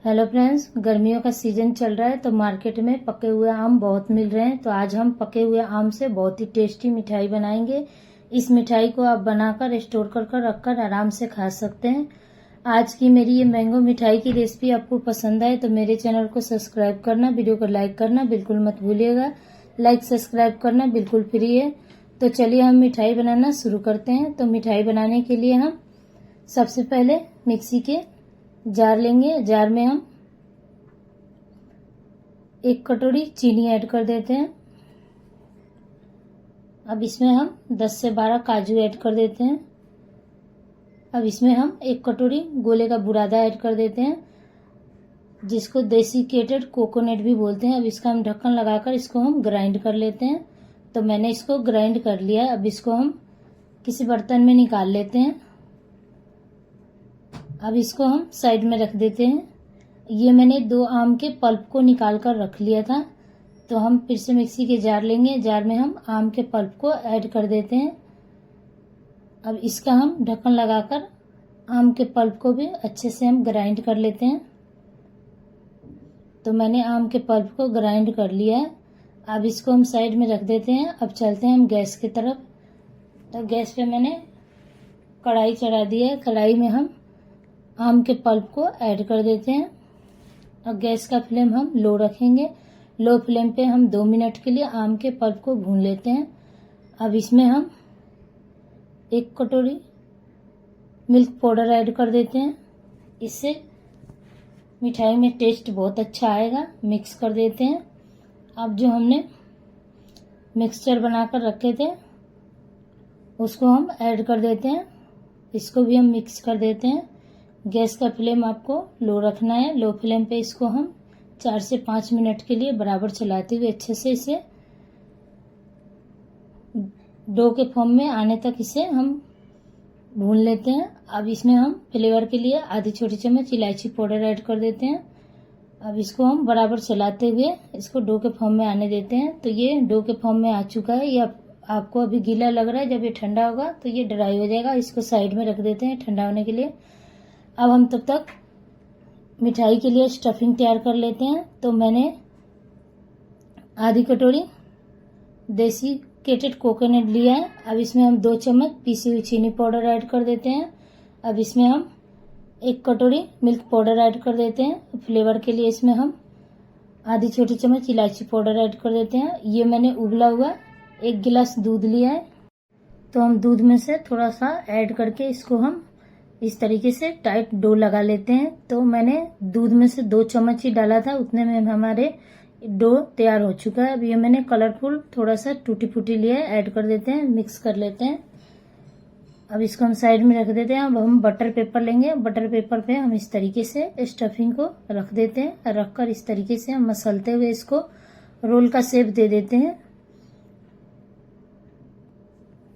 Hello friends, गर्मियों का season चल रहा है तो मार्केट में पके हुए आम बहुत मिल रहे हैं। तो आज हम पके हुए आम से बहुत ही टेस्टी मिठाई बनाएंगे। इस मिठाई को आप बनाकर स्टोर कर रखकर आराम से खा सकते हैं। आज की मेरी ये मैंगो मिठाई की रेसिपी आपको पसंद आए तो मेरे चैनल को सब्सक्राइब करना, वीडियो को लाइक करना बिल्कुल मत भूलिएगा। लाइक सब्सक्राइब करना बिल्कुल फ्री है। तो चलिए हम मिठाई बनाना शुरू करते हैं। तो मिठाई बनाने के लिए हम सबसे पहले मिक्सी के जार लेंगे। जार में हम 1 कटोरी चीनी ऐड कर देते हैं। अब इसमें हम 10 से 12 काजू ऐड कर देते हैं। अब इसमें हम 1 कटोरी गोले का बुरादा ऐड कर देते हैं, जिसको डेसिकेटेड कोकोनट भी बोलते हैं। अब इसका हम ढक्कन लगाकर इसको हम ग्राइंड कर लेते हैं। तो मैंने इसको ग्राइंड कर लिया है। अब इसको हम किसी बर्तन में निकाल लेते हैं। अब इसको हम साइड में रख देते हैं। ये मैंने 2 आम के पल्प को निकाल कर रख लिया था। तो हम फिर से मिक्सी के जार लेंगे। जार में हम आम के पल्प को ऐड कर देते हैं। अब इसका हम ढक्कन लगाकर आम के पल्प को भी अच्छे से हम ग्राइंड कर लेते हैं। तो मैंने आम के पल्प को ग्राइंड कर लिया है। अब इसको हम साइड में रख देते हैं। अब चलते हैं हम गैस की तरफ। तो गैस पे मैंने कढ़ाई चढ़ा दी है। कढ़ाई में हम आम के पल्प को ऐड कर देते हैं और गैस का फ्लेम हम लो रखेंगे। लो फ्लेम पे हम 2 मिनट के लिए आम के पल्प को भून लेते हैं। अब इसमें हम 1 कटोरी मिल्क पाउडर ऐड कर देते हैं। इससे मिठाई में टेस्ट बहुत अच्छा आएगा। मिक्स कर देते हैं। अब जो हमने मिक्सचर बनाकर रखे थे उसको हम ऐड कर देते हैं। इसको भी हम मिक्स कर देते हैं। गैस का फ्लेम आपको लो रखना है। लो फ्लेम पे इसको हम 4 से 5 मिनट के लिए बराबर चलाते हुए अच्छे से इसे डो के फॉर्म में आने तक इसे हम भून लेते हैं। अब इसमें हम फ्लेवर के लिए आधी छोटी चम्मच इलायची पाउडर ऐड कर देते हैं। अब इसको हम बराबर चलाते हुए इसको डो के फॉर्म में आने देते हैं। तो ये डो के फॉर्म में आ चुका है। ये आपको अभी गीला लग रहा है। जब ये ठंडा होगा तो ये ड्राई हो जाएगा। इसको साइड में रख देते हैं ठंडा होने के लिए। अब हम तब तक मिठाई के लिए स्टफिंग तैयार कर लेते हैं। तो मैंने आधी कटोरी डेसिकेटेड कोकोनट लिया है। अब इसमें हम 2 चम्मच पीसी हुई चीनी पाउडर ऐड कर देते हैं। अब इसमें हम 1 कटोरी मिल्क पाउडर ऐड कर देते हैं। फ्लेवर के लिए इसमें हम आधी छोटी चम्मच इलायची पाउडर ऐड कर देते हैं। ये मैंने उबला हुआ 1 गिलास दूध लिया है। तो हम दूध में से थोड़ा सा ऐड करके इसको हम इस तरीके से टाइट डो लगा लेते हैं। तो मैंने दूध में से 2 चम्मच ही डाला था, उतने में हमारे डो तैयार हो चुका है। अब ये मैंने कलरफुल थोड़ा सा टूटी फूटी लिया है, ऐड कर देते हैं, मिक्स कर लेते हैं। अब इसको हम साइड में रख देते हैं। अब हम बटर पेपर लेंगे। बटर पेपर पे हम इस तरीके से स्टफिंग को रख देते हैं। रखकर इस तरीके से हम मसलते हुए इसको रोल का शेप दे देते हैं।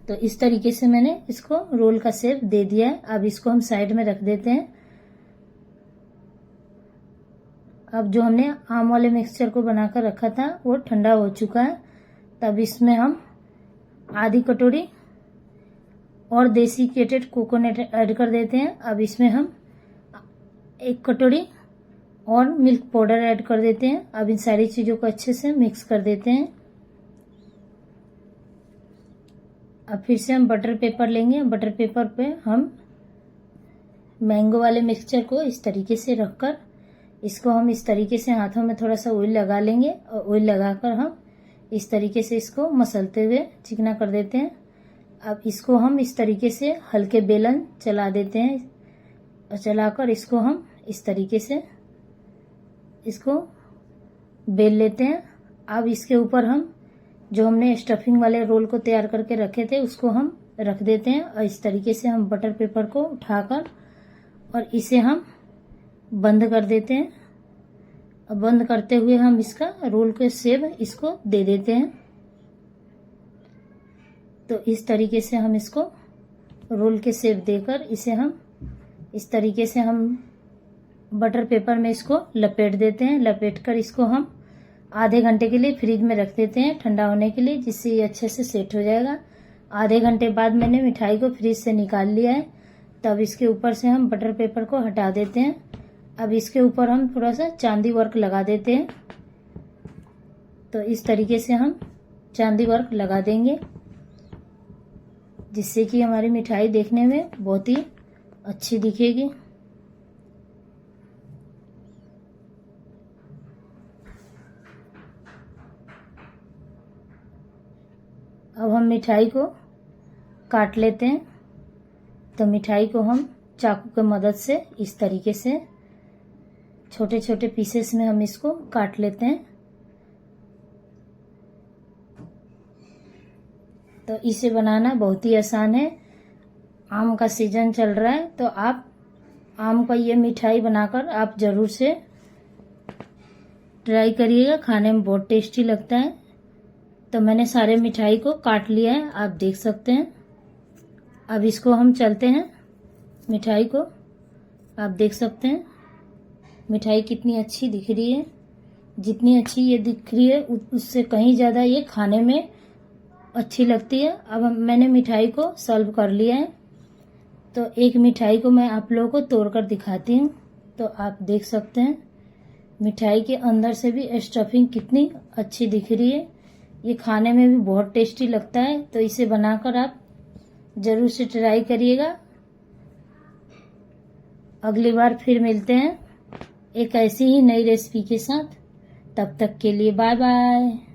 तो इस तरीके से मैंने इसको रोल का शेप दे दिया है। अब इसको हम साइड में रख देते हैं। अब जो हमने आम वाले मिक्सचर को बनाकर रखा था वो ठंडा हो चुका है। तब इसमें हम आधी कटोरी और डेसिकेटेड कोकोनट ऐड कर देते हैं। अब इसमें हम 1 कटोरी और मिल्क पाउडर ऐड कर देते हैं। अब इन सारी चीजों को अच्छे से मिक्स कर देते हैं। अब फिर से हम बटर पेपर लेंगे। बटर पेपर पे हम मैंगो वाले मिक्सचर को इस तरीके से रखकर इसको हम इस तरीके से हाथों में थोड़ा सा ऑयल लगा लेंगे और ऑयल लगाकर हम इस तरीके से इसको मसलते हुए चिकना कर देते हैं। अब इसको हम इस तरीके से हल्के बेलन चला देते हैं और चलाकर इसको हम इस तरीके से इसको बेल लेते हैं। अब इसके ऊपर हम जो हमने स्टफिंग वाले रोल को तैयार करके रखे थे उसको हम रख देते हैं और इस तरीके से हम बटर पेपर को उठाकर और इसे हम बंद कर देते हैं। और बंद करते हुए हम इसका रोल के शेप इसको दे देते हैं। तो इस तरीके से हम इसको रोल के शेप देकर इसे हम इस तरीके से हम बटर पेपर में इसको लपेट देते हैं। लपेटकर इसको हम आधे घंटे के लिए फ्रिज में रख देते हैं ठंडा होने के लिए, जिससे ये अच्छे से सेट हो जाएगा। आधे घंटे बाद मैंने मिठाई को फ्रिज से निकाल लिया है। तब इसके ऊपर से हम बटर पेपर को हटा देते हैं अब इसके ऊपर हम थोड़ा सा चांदी वर्क लगा देते हैं। तो इस तरीके से हम चांदी वर्क लगा देंगे, जिससे कि हमारी मिठाई देखने में बहुत ही अच्छी दिखेगी। अब हम मिठाई को काट लेते हैं। तो मिठाई को हम चाकू की मदद से इस तरीके से छोटे छोटे पीसेस में हम इसको काट लेते हैं। तो इसे बनाना बहुत ही आसान है। आम का सीजन चल रहा है, तो आप आम का ये मिठाई बनाकर आप ज़रूर से ट्राई करिएगा, खाने में बहुत टेस्टी लगता है। तो मैंने सारे मिठाई को काट लिया है, आप देख सकते हैं। अब इसको हम चलते हैं मिठाई को, आप देख सकते हैं मिठाई कितनी अच्छी दिख रही है। जितनी अच्छी ये दिख रही है उससे कहीं ज़्यादा ये खाने में अच्छी लगती है। अब मैंने मिठाई को सर्व कर लिया है। तो एक मिठाई को मैं आप लोगों को तोड़कर दिखाती हूँ। तो आप देख सकते हैं मिठाई के अंदर से भी स्टफिंग कितनी अच्छी दिख रही है। ये खाने में भी बहुत टेस्टी लगता है। तो इसे बनाकर आप ज़रूर से ट्राई करिएगा। अगली बार फिर मिलते हैं एक ऐसी ही नई रेसिपी के साथ। तब तक के लिए बाय बाय।